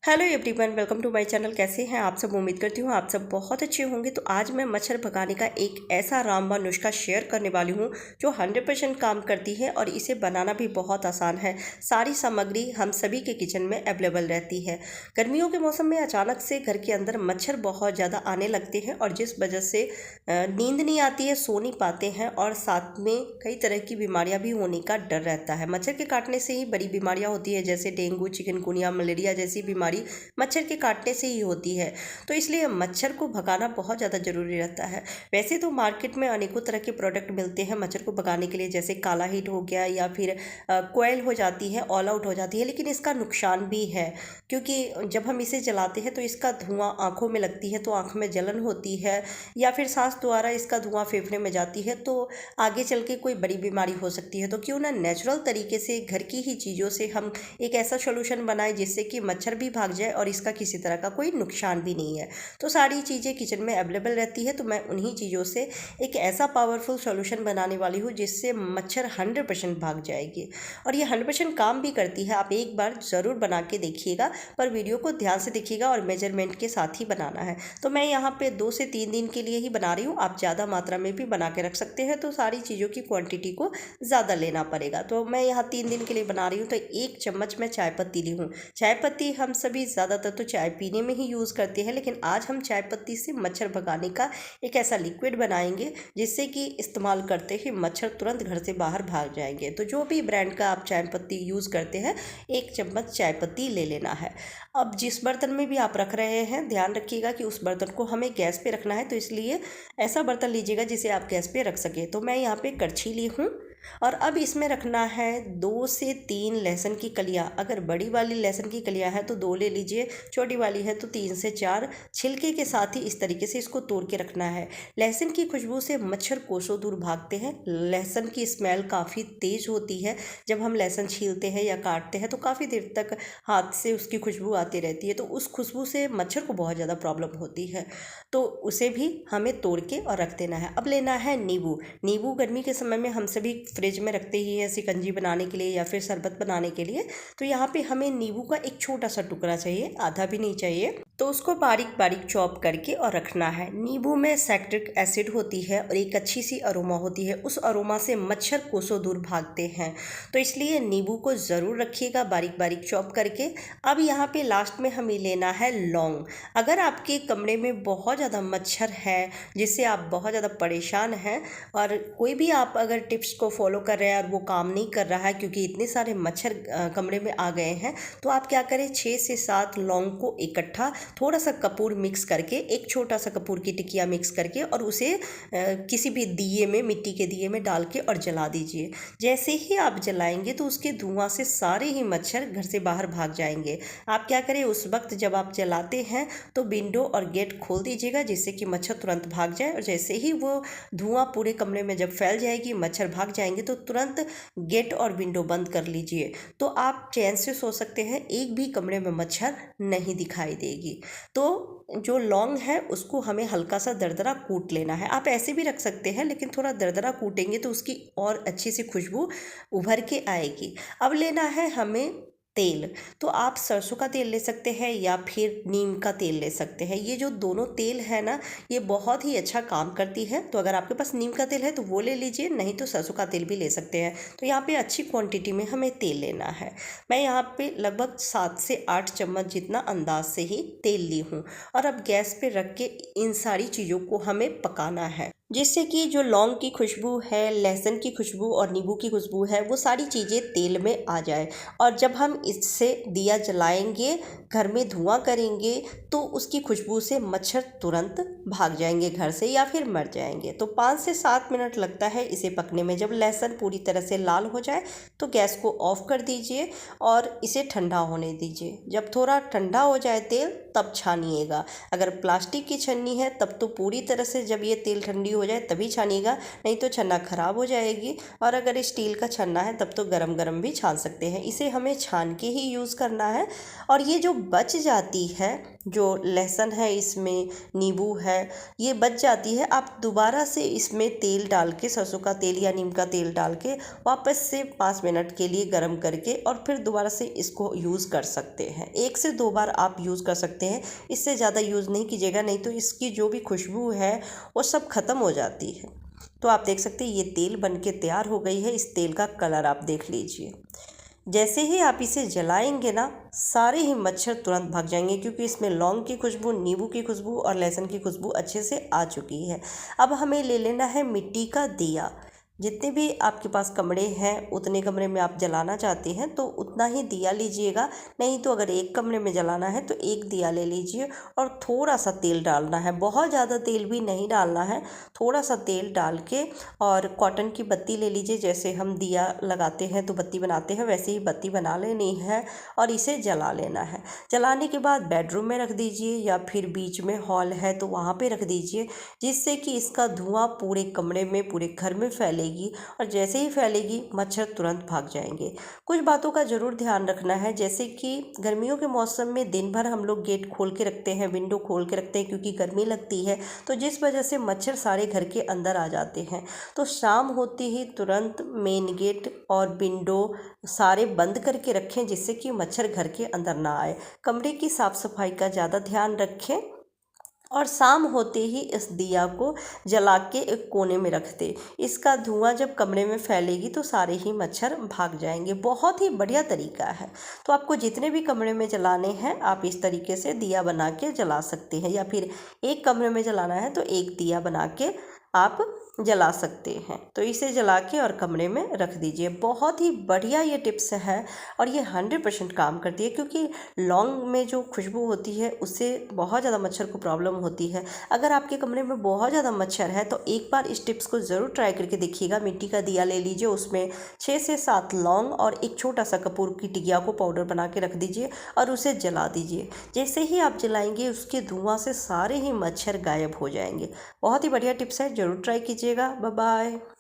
Hello everyone, welcome to my channel. कैसे हैं आप सब? उम्मीद करती हूँ आप सब बहुत अच्छे होंगे। तो आज मैं मच्छर भगाने का एक ऐसा रामबाण नुस्खा शेयर करने वाली हूँ जो 100% काम करती है और इसे बनाना भी बहुत आसान है। सारी सामग्री हम सभी के किचन में अवेलेबल रहती है। गर्मियों के मौसम में अचानक से घर के अंदर मच्छर बहुत ज़्यादा आने लगते हैं और जिस वजह से नींद नहीं आती है, सो नहीं पाते हैं और साथ में कई तरह की बीमारियाँ भी होने का डर रहता है। मच्छर के काटने से ही बड़ी बीमारियाँ होती है, जैसे डेंगू, चिकनगुनिया, मलेरिया जैसी बीमारी मच्छर के काटने से ही होती है। तो इसलिए मच्छर को भगाना बहुत ज़्यादा ज़रूरी रहता है। वैसे तो मार्केट में अनेकों तरह के प्रोडक्ट मिलते हैं मच्छर को भगाने के लिए, जैसे काला हिट हो गया या फिर कोयल हो जाती है, ऑल आउट हो जाती है। लेकिन इसका नुकसान भी है, क्योंकि जब हम इसे जलाते हैं तो इसका धुआं आँखों में लगती है तो आँख में जलन होती है, या फिर सांस द्वारा इसका धुआं फेफड़े में जाती है तो आगे चल के कोई बड़ी बीमारी हो सकती है। तो क्यों ना नेचुरल तरीके से घर की ही चीज़ों से हम एक ऐसा सोल्यूशन बनाएं जिससे कि मच्छर भी भाग जाए और इसका किसी तरह का कोई नुकसान भी नहीं है। तो सारी चीज़ें किचन में अवेलेबल रहती है, तो मैं उन्हीं चीज़ों से एक ऐसा पावरफुल सॉल्यूशन बनाने वाली हूँ जिससे मच्छर 100% भाग जाएगी और ये 100% काम भी करती है। आप एक बार ज़रूर बना के देखिएगा, पर वीडियो को ध्यान से देखिएगा और मेजरमेंट के साथ ही बनाना है। तो मैं यहाँ पे 2 से 3 दिन के लिए ही बना रही हूँ। आप ज़्यादा मात्रा में भी बना के रख सकते हैं, तो सारी चीज़ों की क्वांटिटी को ज़्यादा लेना पड़ेगा। तो मैं यहाँ 3 दिन के लिए बना रही हूँ, तो 1 चम्मच मैं चाय पत्ती ली हूँ। चाय पत्ती हम सभी ज़्यादातर तो चाय पीने में ही यूज़ करते हैं, लेकिन आज हम चाय पत्ती से मच्छर भगाने का एक ऐसा लिक्विड बनाएंगे जिससे कि इस्तेमाल करते ही मच्छर तुरंत घर से बाहर भाग जाएंगे। तो जो भी ब्रांड का आप चाय पत्ती यूज़ करते हैं, 1 चम्मच चाय पत्ती ले लेना है। अब जिस बर्तन में भी आप रख रहे हैं, ध्यान रखिएगा कि उस बर्तन को हमें गैस पे रखना है, तो इसलिए ऐसा बर्तन लीजिएगा जिसे आप गैस पे रख सके। तो मैं यहाँ पे कड़छी ली हूँ और अब इसमें रखना है 2 से 3 लहसुन की कलियां। अगर बड़ी वाली लहसुन की कलियां है तो 2 ले लीजिए, छोटी वाली है तो 3 से 4। छिलके के साथ ही इस तरीके से इसको तोड़ के रखना है। लहसुन की खुशबू से मच्छर कोसों दूर भागते हैं। लहसुन की स्मेल काफ़ी तेज़ होती है। जब हम लहसुन छीलते हैं या काटते हैं तो काफ़ी देर तक हाथ से उसकी खुशबू आती रहती है, तो उस खुशबू से मच्छर को बहुत ज़्यादा प्रॉब्लम होती है। तो उसे भी हमें तोड़ के और रख देना है। अब लेना है नींबू। नींबू गर्मी के समय में हम सभी फ्रिज में रखते ही हैं शिकंजी बनाने के लिए या फिर शरबत बनाने के लिए। तो यहाँ पे हमें नींबू का एक छोटा सा टुकड़ा चाहिए, आधा भी नहीं चाहिए, तो उसको बारीक बारीक चॉप करके और रखना है। नींबू में सैक्ट्रिक एसिड होती है और एक अच्छी सी अरोमा होती है। उस अरोमा से मच्छर कोसों दूर भागते हैं, तो इसलिए नींबू को ज़रूर रखिएगा बारीक बारीक चॉप करके। अब यहाँ पे लास्ट में हमें लेना है लौंग। अगर आपके कमरे में बहुत ज़्यादा मच्छर है जिससे आप बहुत ज़्यादा परेशान हैं और कोई भी आप अगर टिप्स को फॉलो कर रहे हैं और वो काम नहीं कर रहा है क्योंकि इतने सारे मच्छर कमरे में आ गए हैं, तो आप क्या करें, 6 से 7 लौंग को इकट्ठा थोड़ा सा कपूर मिक्स करके, एक छोटा सा कपूर की टिकिया मिक्स करके और उसे किसी भी दिए में, मिट्टी के दिए में डाल के और जला दीजिए। जैसे ही आप जलाएंगे तो उसके धुआं से सारे ही मच्छर घर से बाहर भाग जाएंगे। आप क्या करें, उस वक्त जब आप जलाते हैं तो विंडो और गेट खोल दीजिएगा जिससे कि मच्छर तुरंत भाग जाए। और जैसे ही वो धुआं पूरे कमरे में जब फैल जाएगी, मच्छर भाग जाएंगे, तो तुरंत गेट और विंडो बंद कर लीजिए। तो आप चैन से सो सकते हैं, एक भी कमरे में मच्छर नहीं दिखाई देगी। तो जो लौंग है उसको हमें हल्का सा दरदरा कूट लेना है। आप ऐसे भी रख सकते हैं, लेकिन थोड़ा दरदरा कूटेंगे तो उसकी और अच्छी सी खुशबू उभर के आएगी। अब लेना है हमें तेल। तो आप सरसों का तेल ले सकते हैं या फिर नीम का तेल ले सकते हैं। ये जो दोनों तेल है ना, ये बहुत ही अच्छा काम करती है। तो अगर आपके पास नीम का तेल है तो वो ले लीजिए, नहीं तो सरसों का तेल भी ले सकते हैं। तो यहाँ पे अच्छी क्वांटिटी में हमें तेल लेना है। मैं यहाँ पे लगभग 7 से 8 चम्मच जितना अंदाज से ही तेल ली हूँ और अब गैस पे रख के इन सारी चीज़ों को हमें पकाना है, जिससे कि जो लौंग की खुशबू है, लहसुन की खुशबू और नींबू की खुशबू है, वो सारी चीज़ें तेल में आ जाए। और जब हम इससे दिया जलाएंगे, घर में धुआं करेंगे, तो उसकी खुशबू से मच्छर तुरंत भाग जाएंगे घर से या फिर मर जाएंगे। तो 5 से 7 मिनट लगता है इसे पकने में। जब लहसुन पूरी तरह से लाल हो जाए तो गैस को ऑफ कर दीजिए और इसे ठंडा होने दीजिए। जब थोड़ा ठंडा हो जाए तेल, तब छानिएगा। अगर प्लास्टिक की छन्नी है तब तो पूरी तरह से जब ये तेल ठंडी हो जाए तभी छानिएगा, नहीं तो छन्ना ख़राब हो जाएगी। और अगर स्टील का छन्ना है तब तो गरम गरम भी छान सकते हैं। इसे हमें छान के ही यूज़ करना है। और ये जो बच जाती है, जो लहसुन है इसमें, नींबू है, ये बच जाती है, आप दोबारा से इसमें तेल डाल के, सरसों का तेल या नीम का तेल डाल के वापस से 5 मिनट के लिए गर्म करके और फिर दोबारा से इसको यूज़ कर सकते हैं। 1 से 2 बार आप यूज़ कर सकते हैं, इससे ज़्यादा यूज़ नहीं कीजिएगा, नहीं तो इसकी जो भी खुशबू है वो सब ख़त्म हो जाती है। तो आप देख सकते हैं ये तेल बन के तैयार हो गई है। इस तेल का कलर आप देख लीजिए। जैसे ही आप इसे जलाएंगे ना, सारे ही मच्छर तुरंत भाग जाएंगे, क्योंकि इसमें लौंग की खुशबू, नींबू की खुशबू और लहसुन की खुशबू अच्छे से आ चुकी है। अब हमें ले लेना है मिट्टी का दिया। जितने भी आपके पास कमरे हैं, उतने कमरे में आप जलाना चाहते हैं तो उतना ही दिया लीजिएगा। नहीं तो अगर एक कमरे में जलाना है तो एक दिया ले लीजिए और थोड़ा सा तेल डालना है। बहुत ज़्यादा तेल भी नहीं डालना है, थोड़ा सा तेल डाल के और कॉटन की बत्ती ले लीजिए। जैसे हम दिया लगाते हैं तो बत्ती बनाते हैं, वैसे ही बत्ती बना लेनी है और इसे जला लेना है। जलाने के बाद बेडरूम में रख दीजिए या फिर बीच में हॉल है तो वहाँ पे रख दीजिए, जिससे कि इसका धुआं पूरे कमरे में, पूरे घर में फैलेगी। और जैसे ही फैलेगी मच्छर तुरंत भाग जाएंगे। कुछ बातों का ज़रूर ध्यान रखना है, जैसे कि गर्मियों के मौसम में दिन भर हम लोग गेट खोल के रखते हैं, विंडो खोल के रखते हैं, क्योंकि गर्मी लगती है, तो जिस वजह से मच्छर सारे घर के अंदर आ जाते हैं। तो शाम होते ही तुरंत मेन गेट और विंडो सारे बंद करके रखें, जिससे कि मच्छर घर के अंदर ना आए। कमरे की साफ़ सफाई का ज़्यादा ध्यान रखें और शाम होते ही इस दिया को जला के एक कोने में रख दें। इसका धुआं जब कमरे में फैलेगी तो सारे ही मच्छर भाग जाएंगे। बहुत ही बढ़िया तरीका है। तो आपको जितने भी कमरे में जलाने हैं आप इस तरीके से दिया बना के जला सकते हैं, या फिर एक कमरे में जलाना है तो एक दिया बना के आप जला सकते हैं। तो इसे जला के और कमरे में रख दीजिए। बहुत ही बढ़िया ये टिप्स है और ये 100% काम करती है, क्योंकि लौंग में जो खुशबू होती है उससे बहुत ज़्यादा मच्छर को प्रॉब्लम होती है। अगर आपके कमरे में बहुत ज़्यादा मच्छर है तो एक बार इस टिप्स को ज़रूर ट्राई करके देखिएगा। मिट्टी का दिया ले लीजिए, उसमें 6 से 7 लौंग और एक छोटा सा कपूर की टिकिया को पाउडर बना के रख दीजिए और उसे जला दीजिए। जैसे ही आप जलाएंगे उसके धुआं से सारे ही मच्छर गायब हो जाएंगे। बहुत ही बढ़िया टिप्स है, ज़रूर ट्राई कीजिएगा। Bye bye.